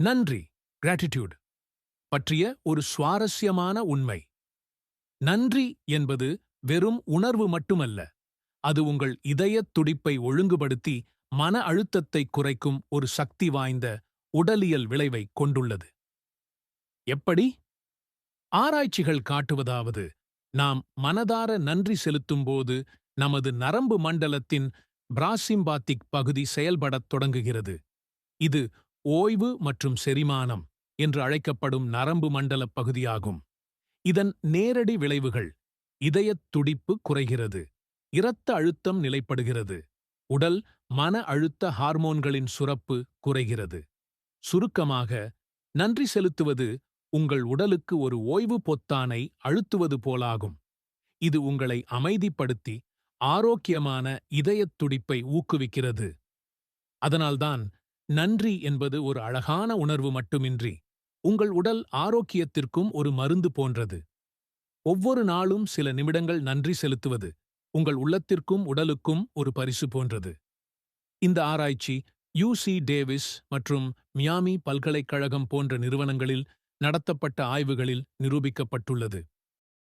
நன்றி கிராட்டிடியூட் பற்றிய ஒரு சுவாரஸ்யமான உண்மை. நன்றி என்பது வெறும் உணர்வு மட்டுமல்ல, அது உங்கள் இதயத் துடிப்பை ஒழுங்குபடுத்தி மன அழுத்தத்தை குறைக்கும் ஒரு சக்தி வாய்ந்த உடலியல் விளைவைக் கொண்டுள்ளது. எப்படி? ஆராய்ச்சிகள் காட்டுவதாவது, நாம் மனதார நன்றி செலுத்தும்போது நமது நரம்பு மண்டலத்தின் பிராசிம்பாத்திக் பகுதி செயல்படத் தொடங்குகிறது. இது ஓய்வு மற்றும் செரிமானம் என்று அழைக்கப்படும் நரம்பு மண்டல பகுதியாகும். இதன் நேரடி விளைவுகள்: இதயத் துடிப்பு குறைகிறது, இரத்த அழுத்தம் நிலைப்படுகிறது, உடல் மன அழுத்த ஹார்மோன்களின் சுரப்பு குறைகிறது. சுருக்கமாக, நன்றி செலுத்துவது உங்கள் உடலுக்கு ஒரு ஓய்வு பொத்தானை அழுத்துவது போலாகும். இது உங்களை அமைதிப்படுத்தி ஆரோக்கியமான இதயத் துடிப்பை ஊக்குவிக்கிறது. அதனால்தான் நன்றி என்பது ஒரு அழகான உணர்வு மட்டுமின்றி, உங்கள் உடல் ஆரோக்கியத்திற்கும் ஒரு மருந்து போன்றது. ஒவ்வொரு நாளும் சில நிமிடங்கள் நன்றி செலுத்துவது உங்கள் உள்ளத்திற்கும் உடலுக்கும் ஒரு பரிசு போன்றது. இந்த ஆராய்ச்சி UC டேவிஸ் மற்றும் மியாமி பல்கலைக்கழகம் போன்ற நிறுவனங்களில் நடத்தப்பட்ட ஆய்வுகளில் நிரூபிக்கப்பட்டுள்ளது.